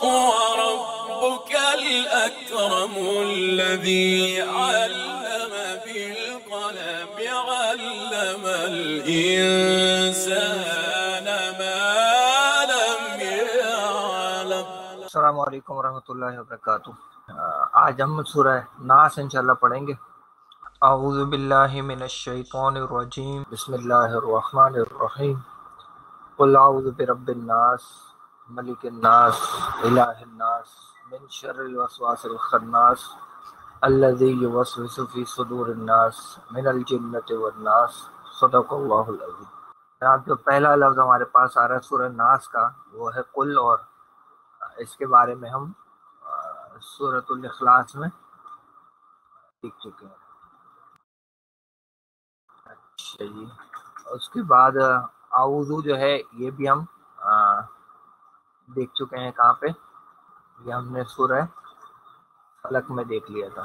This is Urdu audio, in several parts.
وربك الأكرم الذي علم بالقلم علم الإنسان ما لم يعلم۔ السلام علیکم ورحمۃ اللہ وبرکاتہ۔ آج ہم سورہ ناس انشاءاللہ پڑھیں گے۔ اعوذ باللہ من الشیطان الرجیم، بسم اللہ الرحمن الرحیم۔ قل اعوذ برب الناس ملک الناس الہ الناس من شر الوسواس الخناس الذی یوسوس فی صدور الناس من الجنۃ والناس۔ صدق اللہ العظیم۔ جناب جو پہلا لفظ ہمارے پاس آ رہا ہے سورہ ناس کا وہ ہے قل، اور اس کے بارے میں ہم سورۃ الاخلاص میں دیکھ چکے ہیں۔ اچھا جی، اس کے بعد اعوذ جو ہے یہ بھی ہم دیکھ چکے ہیں۔ کہاں پہ؟ یہ ہم نے سورہ فلق میں دیکھ لیا تھا،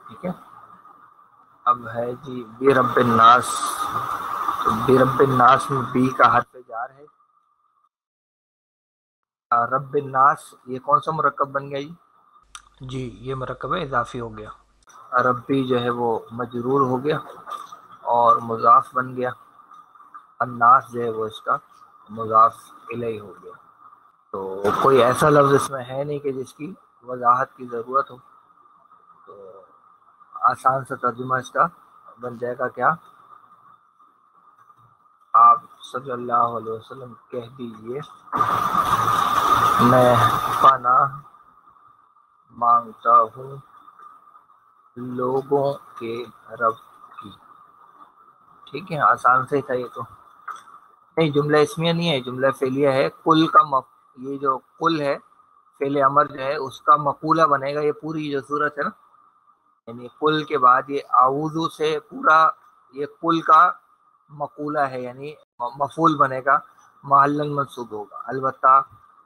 ٹھیک ہے۔ اب ہے جی برب الناس، تو برب الناس میں بی کا حرف جار ہے۔ رب الناس یہ کون سا مرکب بن گیا جی؟ یہ مرکب اضافی ہو گیا۔ ربی جو ہے وہ مجرور ہو گیا اور مضاف بن گیا۔ الناس جو ہے وہ اس کا مضاف الیہ ہو گیا۔ تو کوئی ایسا لفظ اس میں ہے نہیں کہ جس کی وضاحت کی ضرورت ہو، تو آسان سا ترجمہ اس کا بن جائے گا کیا؟ آپ صلی اللہ علیہ وسلم کہہ دیجئے میں پناہ مانگتا ہوں لوگوں کے رب کی۔ ٹھیک ہے، آسان سے تھا یہ تو۔ نہیں، جملہ اسمیہ نہیں ہے، جملہ فعلیہ ہے۔ کل کا یہ جو کل ہے فعل امر جو ہے اس کا مقولہ بنے گا یہ پوری جو صورت ہے نا، یعنی کل کے بعد یہ اعوذ سے پورا یہ کل کا مقولہ ہے، یعنی مفعول بنے گا، محلاً منصوب ہوگا۔ البتہ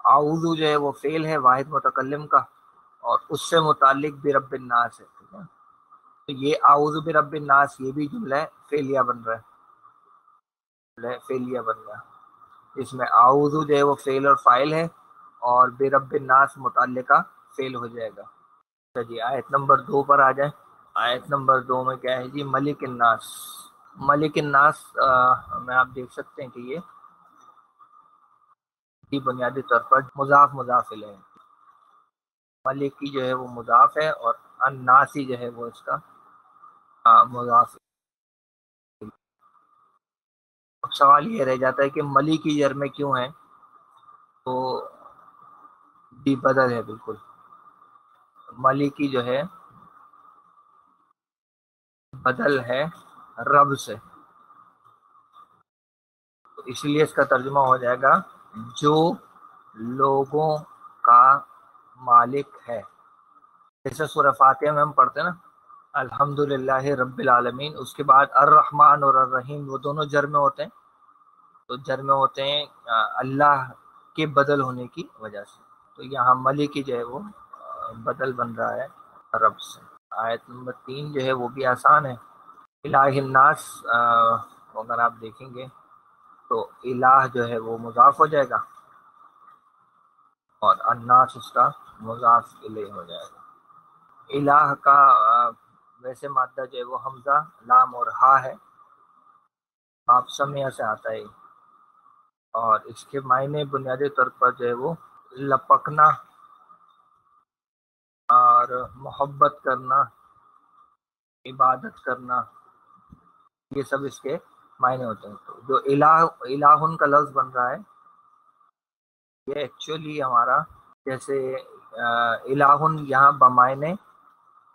اعوذ جو ہے وہ فعل ہے واحد متکلم کا، اور اس سے متعلق برب الناس ہے، ٹھیک ہے۔ تو یہ اعوذ برب الناس یہ بھی جملہ فعلیہ بن رہا ہے، فعلیہ بن گیا، اس میں اعوذ جو ہے وہ فعل اور فاعل ہے، اور برب الناس متعلقہ فعل ہو جائے گا۔ اچھا جی، آیت نمبر 2 پر آ جائیں۔ آیت نمبر 2 میں کیا ہے جی؟ ملک الناس۔ ملک الناس میں آپ دیکھ سکتے ہیں کہ یہ بنیادی طور پر مضاف مضاف الیہ ہے۔ ملک کی جو ہے وہ مضاف ہے، اور الناسی جو ہے وہ اس کا مضاف۔ اب سوال یہ رہ جاتا ہے کہ ملی کی جر میں کیوں ہے؟ تو بھی بدل ہے بالکل۔ ملی کی جو ہے بدل ہے رب سے، تو اس لیے اس کا ترجمہ ہو جائے گا جو لوگوں کا مالک ہے۔ جیسے سورہ فاتحہ میں ہم پڑھتے ہیں نا الحمدللہ رب العالمین، اس کے بعد الرحمن اور الرحیم وہ دونوں جر میں ہوتے ہیں، تو جر میں ہوتے ہیں اللہ کے بدل ہونے کی وجہ سے، تو یہاں ملک کی جو ہے وہ بدل بن رہا ہے رب سے۔ آیت نمبر 3 جو ہے وہ بھی آسان ہے۔ الہ الناس اگر آپ دیکھیں گے تو الہ جو ہے وہ مضاف ہو جائے گا، اور الناس اس کا مضاف الیہ ہو جائے گا۔ الہ کا ویسے مادہ جو ہے وہ حمزہ لام اور ہا ہے، آپ سمیہ سے آتا ہے، اور اس کے معنی بنیادی طور پر جو ہے وہ لپکنا اور محبت کرنا، عبادت کرنا، یہ سب اس کے معنی ہوتے ہیں۔ تو جو الہن کا لفظ بن رہا ہے یہ ایکچولی ہمارا جیسے الہن یہاں بمعنی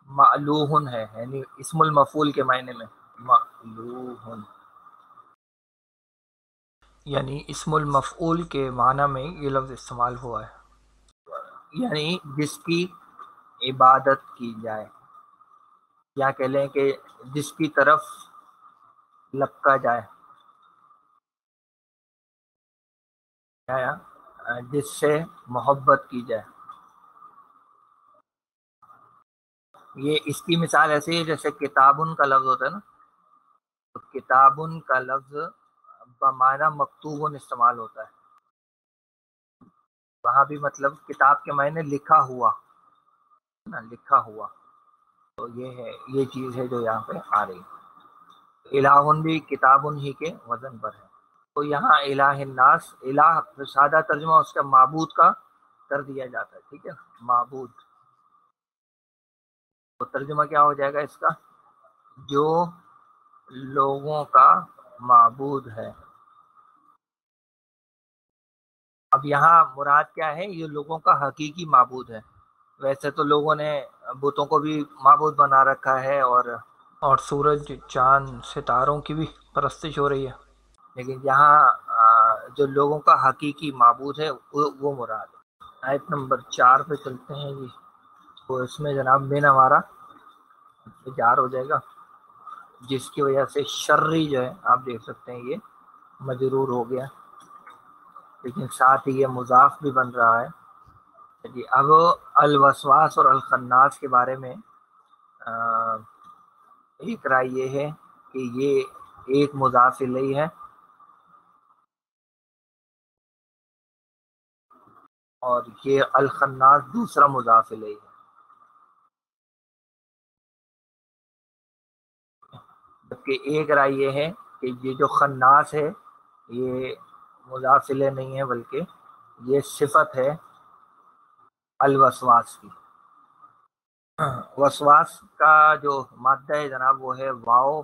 مألوہن ہے، یعنی اسم المفعول کے معنی میں مألوہن، یعنی اسم المفعول کے معنی میں یہ لفظ استعمال ہوا ہے، یعنی جس کی عبادت کی جائے، یا کہہ لیں کہ جس کی طرف لپکا جائے، یا جس سے محبت کی جائے۔ یہ اس کی مثال ایسے ہی جیسے کتابن کا لفظ ہوتا ہے نا، تو کتابن کا لفظ بمعنی مکتوبن استعمال ہوتا ہے، وہاں بھی مطلب کتاب کے معنی لکھا ہوا نا، لکھا ہوا. تو یہ ہے، یہ چیز ہے جو یہاں پہ آ رہی ہے. الہن بھی کتابن ہی کے وزن پر ہے. تو یہاں الہ الناس، الہ سادہ ترجمہ اس کا معبود کا کر دیا جاتا ہے. ٹھیک ہے، معبود. تو ترجمہ کیا ہو جائے گا اس کا؟ جو لوگوں کا معبود ہے. اب یہاں مراد کیا ہے؟ یہ لوگوں کا حقیقی معبود ہے. ویسے تو لوگوں نے بتوں کو بھی معبود بنا رکھا ہے، اور سورج، چاند، ستاروں کی بھی پرستش ہو رہی ہے، لیکن یہاں جو لوگوں کا حقیقی معبود ہے وہ مراد ہے. آیت نمبر 4 پہ چلتے ہیں جی. تو اس میں جناب من ہمارا جار ہو جائے گا، جس کی وجہ سے شرری جو ہے آپ دیکھ سکتے ہیں یہ مجرور ہو گیا، لیکن ساتھ ہی یہ مضاف بھی بن رہا ہے جی. اب الوسواس اور الخناس کے بارے میں ایک رائے یہ ہے کہ یہ ایک مضاف الیہ ہے اور یہ الخناس دوسرا مضاف الیہ ہے. جبکہ ایک رائے یہ ہے کہ یہ جو خناس ہے یہ مضاف الیہ نہیں ہے، بلکہ یہ صفت ہے الوسواس کی. وسواس کا جو مادہ ہے جناب وہ ہے واو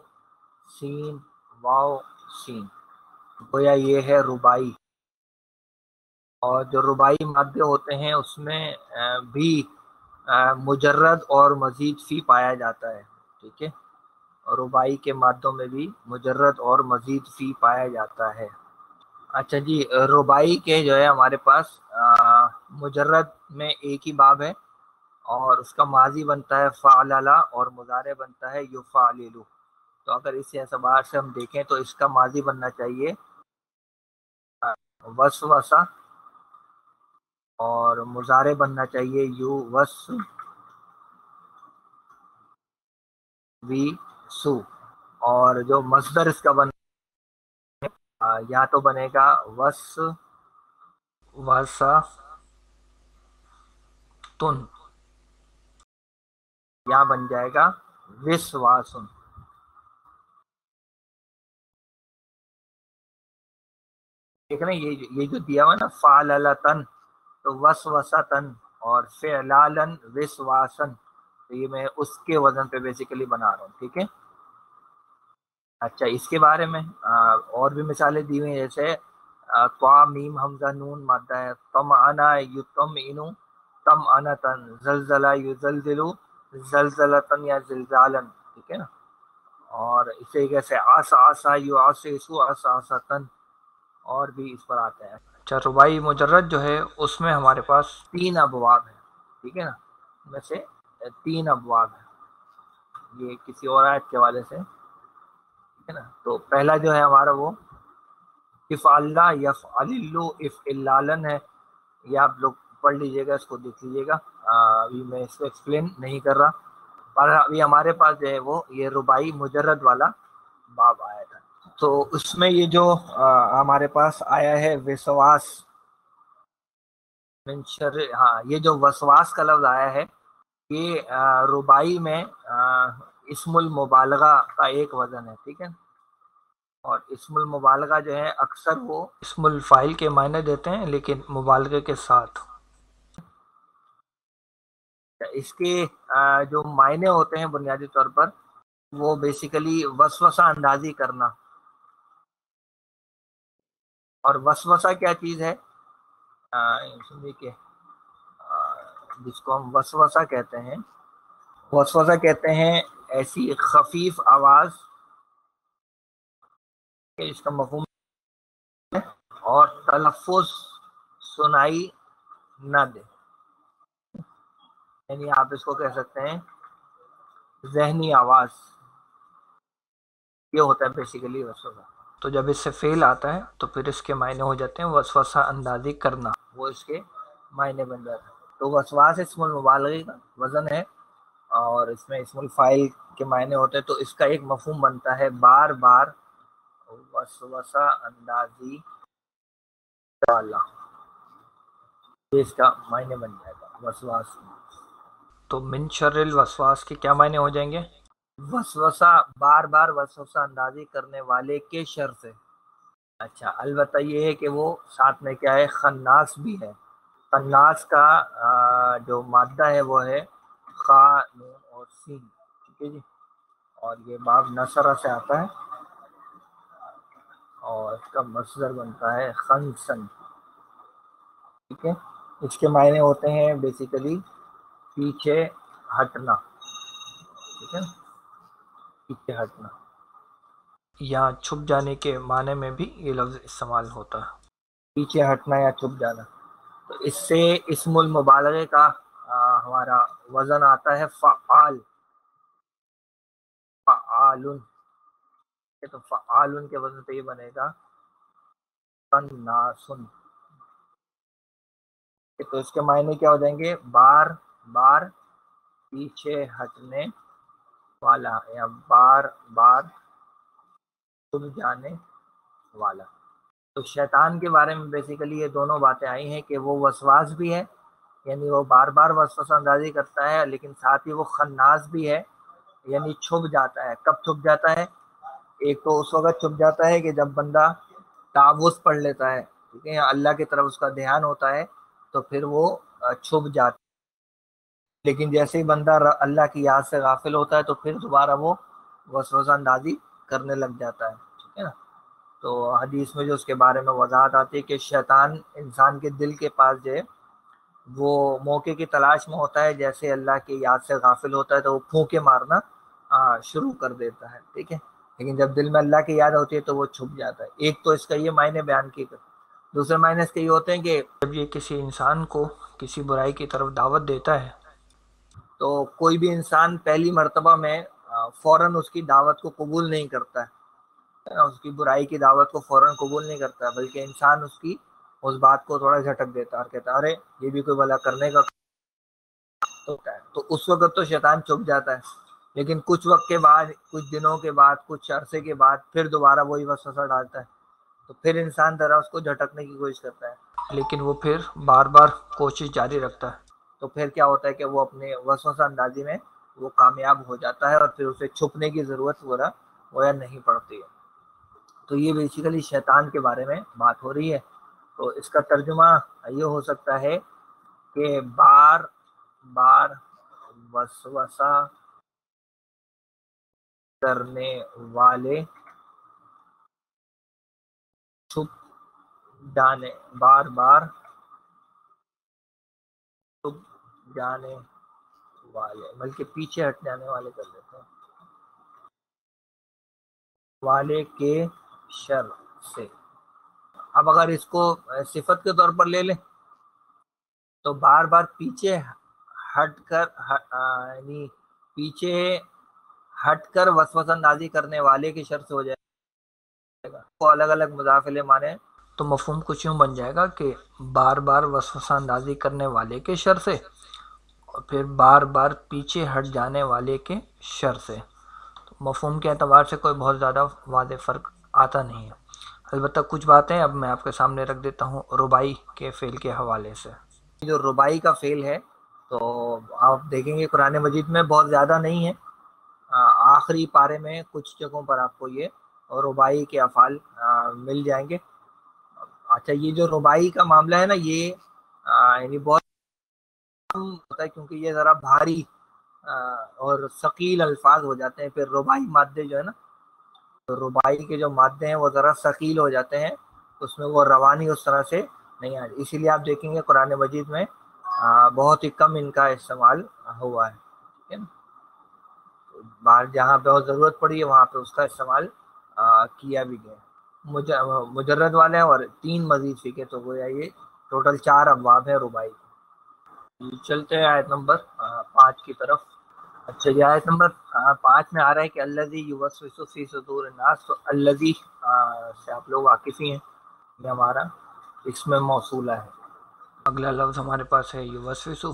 سین، واو سین. گویا یہ ہے ربائی، اور جو ربائی مادے ہوتے ہیں اس میں بھی مجرد اور مزید فی پایا جاتا ہے. ٹھیک ہے، ربائی کے مادوں میں بھی مجرد اور مزید فی پایا جاتا ہے. اچھا جی، ربائی کے جو ہے ہمارے پاس مجرد میں ایک ہی باب ہے، اور اس کا ماضی بنتا ہے فعللا اور مضارع بنتا ہے یفعللو. تو اگر اس اعتبار سے ہم دیکھیں تو اس کا ماضی بننا چاہیے وسوسہ، اور مضارع بننا چاہیے یو وس وی سو. اور جو مصدر اس کا یا تو بنے گا وس وسا تن، یا بن جائے گا وس واسن. ٹھیک ہے نا، یہ جو دیا ہوا نا فعللتن، تو وسوستن اور فعلالن وسواسن، تو یہ میں اس کے وزن پہ بیسیکلی بنا رہا ہوں. ٹھیک ہے. اچھا، اس کے بارے میں اور بھی مثالیں دی ہوئی ہیں، جیسے طا میم حمزہ نون مادہ ہے. طمعنا یطمئنو طمعنتن، زلزلہ یزلزلو زلزلتن یا زلزالن. ٹھیک ہے نا. اور اسی جیسے آسا آسا یعاسسو عصاصتن، اور بھی اس پر آتا ہے. اچھا، ربائی مجرد جو ہے اس میں ہمارے پاس 3 ابواب ہیں. ٹھیک ہے نا، ان میں سے 3 ابواب ہیں. یہ کسی اور آیت کے حوالے سے، ٹھیک ہے نا. تو پہلا جو ہے ہمارا وہ افعلنا یفعللو افعلالن ہے. یہ آپ لوگ پڑھ لیجئے گا، اس کو دیکھ لیجئے گا. ابھی میں اس کو ایکسپلین نہیں کر رہا، پر ابھی ہمارے پاس جو ہے وہ یہ ربائی مجرد والا باب آیا تھا. تو اس میں یہ جو ہمارے پاس آیا ہے وسواس من شر، ہاں یہ جو وسواس کا لفظ آیا ہے یہ ربائی میں اسم المبالغہ کا ایک وزن ہے. ٹھیک ہے، اور اسم المبالغہ جو ہے اکثر وہ اسم الفاعل کے معنی دیتے ہیں لیکن مبالغے کے ساتھ. اس کے جو معنی ہوتے ہیں بنیادی طور پر وہ بیسیکلی وسوسہ اندازی کرنا. اور وسوسہ کیا چیز ہے؟ کہ جس کو ہم وسوسہ کہتے ہیں، وسوسہ کہتے ہیں ایسی خفیف آواز کہ اس کا مفہوم ہے اور تلفظ سنائی نہ دے. یعنی آپ اس کو کہہ سکتے ہیں ذہنی آواز. یہ ہوتا ہے بیسیکلی وسوسہ. تو جب اس سے فعل آتا ہے تو پھر اس کے معنی ہو جاتے ہیں وسوسہ اندازی کرنا، وہ اس کے معنی بن جاتا ہے. تو وسواس اسم المبالغہ کا وزن ہے، اور اس میں اسم الفاعل کے معنی ہوتے ہیں. تو اس کا ایک مفہوم بنتا ہے بار بار وسوسہ اندازی ڈالنا. یہ اس کا معنی بن جائے گا وسواس۔ تو من شر الوسواس کے کیا معنی ہو جائیں گے؟ وسوسہ، بار بار وسوسہ اندازی کرنے والے کے شر سے۔ اچھا، البتہ یہ ہے کہ وہ ساتھ میں کیا ہے، خناس بھی ہے۔ خناس کا جو مادہ ہے وہ ہے خا، نون اور سین، ٹھیک ہے جی، اور یہ باب نصرہ سے آتا ہے اور اس کا مصدر بنتا ہے خنسن، ٹھیک ہے۔ اس کے معنی ہوتے ہیں بیسیکلی پیچھے ہٹنا، ٹھیک ہے، پیچھے ہٹنا۔ یا چھپ جانے کے معنی میں بھی یہ لفظ استعمال ہوتا ہے، پیچھے ہٹنا یا چھپ جانا۔ تو اس سے اسم المبالغے کا ہمارا وزن آتا ہے فعال، فعالن، تو فعالن کے وزن پہ یہ بنے گا خناسن۔ تو اس کے معنی کیا ہو جائیں گے، بار بار پیچھے ہٹنے والا یا بار بار چھپ جانے والا۔ تو شیطان کے بارے میں بیسیکلی یہ دونوں باتیں آئی ہیں کہ وہ وسواس بھی ہے، یعنی وہ بار بار وسوسہ اندازی کرتا ہے، لیکن ساتھ ہی وہ خناس بھی ہے، یعنی چھپ جاتا ہے۔ کب چھپ جاتا ہے؟ ایک تو اس وقت چھپ جاتا ہے کہ جب بندہ تعوذ پڑھ لیتا ہے، ٹھیک ہے، اللہ کی طرف اس کا دھیان ہوتا ہے تو پھر وہ چھپ جاتا ہے۔ لیکن جیسے ہی بندہ اللہ کی یاد سے غافل ہوتا ہے تو پھر دوبارہ وہ وسوسہ اندازی کرنے لگ جاتا ہے، ٹھیک ہے نا۔ تو حدیث میں جو اس کے بارے میں وضاحت آتی ہے کہ شیطان انسان کے دل کے پاس جو ہے وہ موقع کی تلاش میں ہوتا ہے، جیسے اللہ کی یاد سے غافل ہوتا ہے تو وہ پھونکے مارنا شروع کر دیتا ہے، ٹھیک ہے، لیکن جب دل میں اللہ کی یاد ہوتی ہے تو وہ چھپ جاتا ہے۔ ایک تو اس کا یہ معنی بیان کی، دوسرے معنی اس کے یہ ہوتے ہیں کہ جب یہ کسی انسان کو کسی برائی کی طرف دعوت دیتا ہے تو کوئی بھی انسان پہلی مرتبہ میں فوراً اس کی دعوت کو قبول نہیں کرتا ہے، اس کی برائی کی دعوت کو فوراً قبول نہیں کرتا ہے، بلکہ انسان اس بات کو تھوڑا جھٹک دیتا ہے اور کہتا ہے ارے یہ بھی کوئی بھلا کرنے کا ہوتا ہے۔ تو اس وقت تو شیطان چھپ جاتا ہے، لیکن کچھ وقت کے بعد، کچھ دنوں کے بعد، کچھ عرصے کے بعد پھر دوبارہ وہی وسوسہ ڈالتا ہے، تو پھر انسان ذرا اس کو جھٹکنے کی کوشش کرتا ہے، لیکن وہ پھر بار بار کوشش جاری رکھتا ہے، تو پھر کیا ہوتا ہے کہ وہ اپنے وسوسہ اندازی میں وہ کامیاب ہو جاتا ہے اور پھر اسے چھپنے کی ضرورت وغیرہ نہیں پڑتی ہے۔ تو یہ بیسیکلی شیطان کے بارے میں بات ہو رہی ہے۔ تو اس کا ترجمہ یہ ہو سکتا ہے کہ بار بار وسوسہ کرنے والے چھپ جانے، بار بار چھپ جانے والے، بلکہ پیچھے ہٹ جانے والے کر دیتے ہیں، والے کے شر سے۔ اب اگر اس کو صفت کے طور پر لے لیں تو بار بار پیچھے ہٹ کر یعنی پیچھے ہٹ کر وسوسہ اندازی کرنے والے کی شر سے ہو جائے گا، وہ الگ الگ مضافلے مانے۔ تو مفہوم کچھ یوں بن جائے گا کہ بار بار وسوسہ اندازی کرنے والے کے شر سے، اور پھر بار بار پیچھے ہٹ جانے والے کے شر سے۔ تو مفہوم کے اعتبار سے کوئی بہت زیادہ واضح فرق آتا نہیں ہے، البتہ کچھ باتیں اب میں آپ کے سامنے رکھ دیتا ہوں ربائی کے فعل کے حوالے سے۔ جو ربائی کا فعل ہے تو آپ دیکھیں گے قرآن مجید میں بہت زیادہ نہیں ہے، آخری پارے میں کچھ جگہوں پر آپ کو یہ ربائی کے افعال مل جائیں گے۔ اچھا، یہ جو ربائی کا معاملہ ہے نا، یہ یعنی بہت ہوتا ہے کیونکہ یہ ذرا بھاری اور ثقیل الفاظ ہو جاتے ہیں، پھر ربائی مادے جو ہے نا، تو ربائی کے جو مادے ہیں وہ ذرا ثقیل ہو جاتے ہیں، اس میں وہ روانی اس طرح سے نہیں آتی، اسی لیے آپ دیکھیں گے قرآن مجید میں بہت ہی کم ان کا استعمال ہوا ہے، ٹھیک ہے نا، باہر جہاں بہت ضرورت پڑی ہے وہاں پہ اس کا استعمال کیا بھی گیا۔ مجرد والے ہیں اور 3 مزید فقہ، تو گویا یہ ٹوٹل 4 ابواب ہیں ربائی۔ چلتے ہیں آیت نمبر 5 کی طرف۔ اچھا، یہ آیت نمبر 5 میں آ رہا ہے کہ الذی یوسوس فی صدور الناس، تو الذی سے آپ لوگ واقف ہی ہیں، یہ ہمارا اس میں موصولہ ہے۔ اگلا لفظ ہمارے پاس ہے یوسوسو،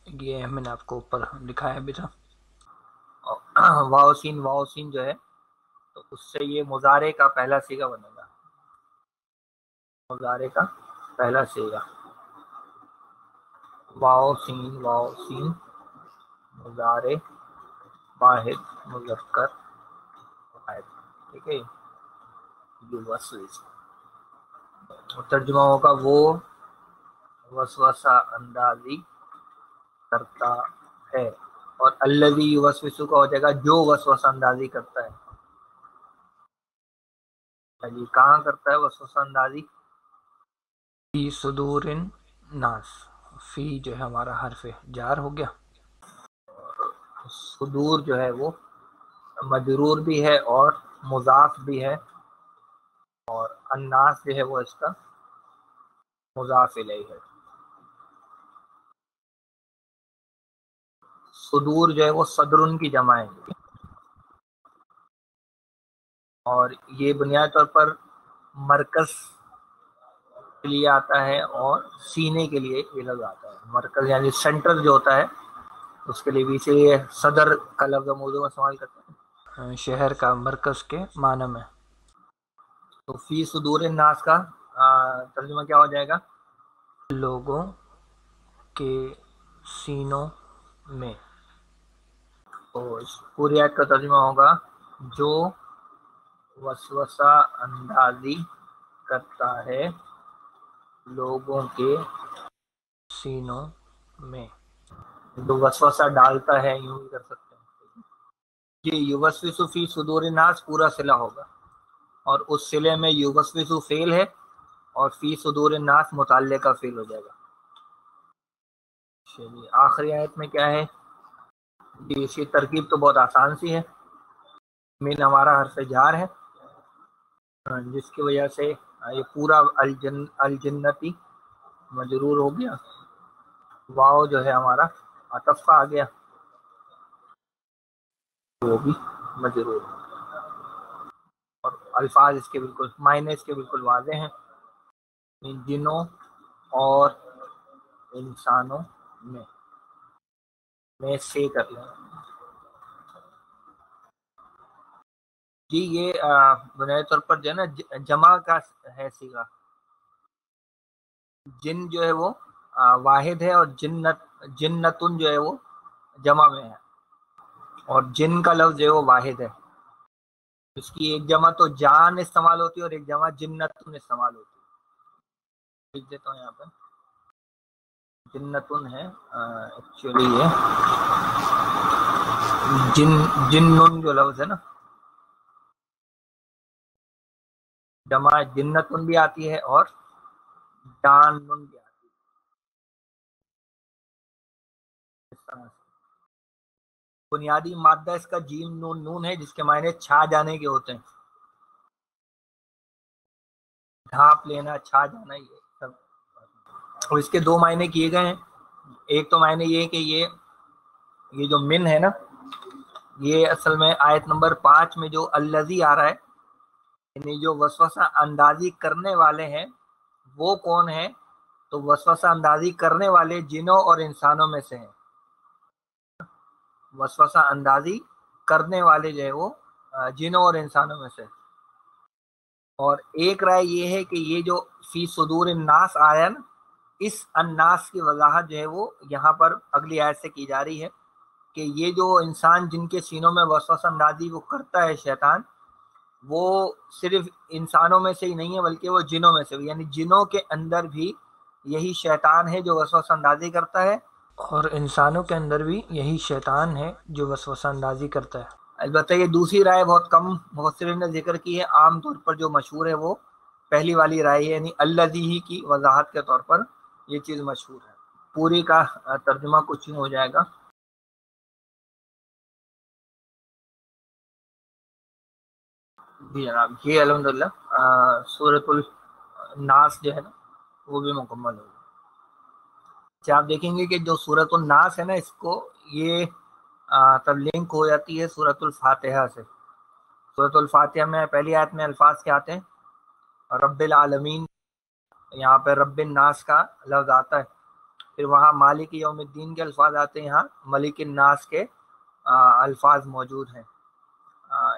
یہ میں نے آپ کو اوپر دکھایا بھی تھا، واؤسین جو ہے تو اس سے یہ مضارع کا پہلا صیغہ بنے گا، مضارع کا پہلا صیغہ۔ واو سین مضارع واحد مذکر واحد، ٹھیک ہے. یوسوس ترجمہ ہوگا وہ وسوسہ اندازی کرتا ہے، اور الذی یوسوس کا ہو جائے گا جو وسوسہ اندازی کرتا ہے. جی کہاں کرتا ہے وسوسہ اندازی؟ فی صدور الناس، فی جو ہے ہمارا حرف جار ہو گیا. صدور جو ہے وہ مجرور بھی ہے اور مضاف بھی ہے، اور الناس جو ہے وہ اس کا مضاف الیہ ہے. صدور جو ہے وہ صدرن کی جمع ہے، اور یہ بنیادی طور پر مرکز کے لیے آتا ہے اور سینے کے لیے یہ لفظ آتا ہے. مرکز یعنی سینٹر جو ہوتا ہے اس کے لیے بھی سے یہ صدر کا لفظ موضوع میں استعمال کرتے ہیں، شہر کا مرکز کے معنی میں. تو فی صدور الناس کا ترجمہ کیا ہو جائے گا؟ لوگوں کے سینوں میں. تو پوری آیت کا ترجمہ ہوگا جو وسوسہ اندازی کرتا ہے لوگوں کے سینوں میں. جو وسوسہ ڈالتا ہے، یوں بھی کر سکتے ہیں. یہ یوسوس فی صدور الناس پورا صلہ ہوگا، اور اس صلے میں یوسوس فعل ہے اور فی صدور الناس متعلقہ فعل ہو جائے گا. چلیے آخری آیت میں کیا ہے؟ جی اس کی ترکیب تو بہت آسان سی ہے. من ہمارا حرف جار ہے، جس کی وجہ سے یہ پورا الجنتی مجرور ہو گیا. واو جو ہے ہمارا عطف کا آ گیا، وہ بھی مجرور. اور الفاظ اس کے بالکل معنی اس کے بالکل واضح ہیں، جنوں اور انسانوں میں سے کر لیں. جی یہ بنیادی طور پر جو ہے نا جمع کا ہے صیغہ. جن جو ہے وہ واحد ہے، اور جنتن جو ہے وہ جمع میں ہے، اور جن کا لفظ جو ہے وہ واحد ہے. اس کی ایک جمع تو جان استعمال ہوتی ہے اور ایک جمع جنتن استعمال ہوتی ہے. لکھ دیتا ہوں یہاں پہ جنتن ہے ایکچولی یہ جنن جو لفظ ہے نا، جمع جنتن بھی آتی ہے اور جانن بھی آتی ہے. بنیادی مادہ اس کا جیم نون نون ہے، جس کے معنی چھا جانے کے ہوتے ہیں، ڈھانپ لینا، چھا جانا، یہ سب. اور اس کے دو معنی کیے گئے ہیں. ایک تو معنی یہ کہ یہ جو من ہے نا، یہ اصل میں آیت نمبر 5 میں جو الذی آ رہا ہے، یعنی جو وسوسہ اندازی کرنے والے ہیں وہ کون ہیں؟ تو وسوسہ اندازی کرنے والے جنوں اور انسانوں میں سے ہیں. وسوسہ اندازی کرنے والے جو ہے وہ جنوں اور انسانوں میں سے. اور ایک رائے یہ ہے کہ یہ جو فی صدور الناس آیا نا، اس الناس کی وضاحت جو ہے وہ یہاں پر اگلی آیت سے کی جا رہی ہے کہ یہ جو انسان جن کے سینوں میں وسوسہ اندازی وہ کرتا ہے شیطان، وہ صرف انسانوں میں سے ہی نہیں ہے بلکہ وہ جنوں میں سے بھی، یعنی جنوں کے اندر بھی یہی شیطان ہے جو وسوسہ اندازی کرتا ہے، اور انسانوں کے اندر بھی یہی شیطان ہے جو وسوسہ اندازی کرتا ہے. البتہ یہ دوسری رائے بہت کم مفسرین نے ذکر کی ہے. عام طور پر جو مشہور ہے وہ پہلی والی رائے ہے، یعنی الذی ہی کی وضاحت کے طور پر یہ چیز مشہور ہے. پوری کا ترجمہ کچھ نہیں ہو جائے گا. جی جناب، یہ الحمدللہ سورۃ الناس جو ہے نا وہ بھی مکمل ہوگی. آپ دیکھیں گے کہ جو سورۃ الناس ہے نا، اس کو یہ تب لنک ہو جاتی ہے سورۃ الفاتحہ سے. سورۃ الفاتحہ میں پہلی آیت میں الفاظ کیا آتے ہیں؟ رب العالمین. یہاں پہ رب الناس کا لفظ آتا ہے. پھر وہاں مالک یوم الدین کے الفاظ آتے ہیں، یہاں ملک الناس کے الفاظ موجود ہیں.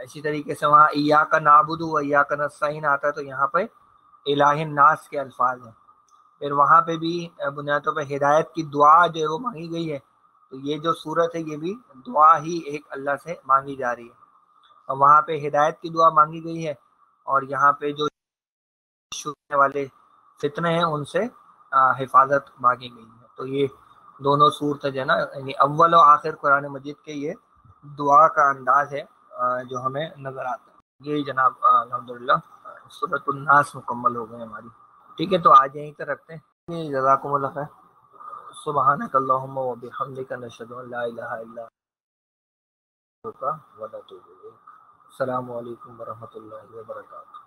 اسی طریقے سے وہاں ایاک نعبد و ایاک نستعین آتا ہے، تو یہاں پہ الہ الناس کے الفاظ ہیں. پھر وہاں پہ بھی بنیادوں پہ ہدایت کی دعا جو ہے وہ مانگی گئی ہے، تو یہ جو صورت ہے یہ بھی دعا ہی ایک اللہ سے مانگی جا رہی ہے، اور وہاں پہ ہدایت کی دعا مانگی گئی ہے، اور یہاں پہ جو چھوٹنے والے فتنے ہیں ان سے حفاظت مانگی گئی ہے۔ تو یہ دونوں صورت جو ہے نا، یعنی اول و آخر قرآن مجید کے یہ دعا کا انداز ہے جو ہمیں نظر آتا ہے۔ یہ جناب الحمدللہ سورۃ الناس مکمل ہو گئے ہماری۔ ٹھیک ہے، تو آج یہیں تک رکھتے ہیں۔ جزاکم اللہ خیر۔ سبحانک اللہم و بحمدک، نشہد ان لا الہ الا انت، ونتوب الیک۔ السلام علیکم ورحمۃ اللہ وبرکاتہ۔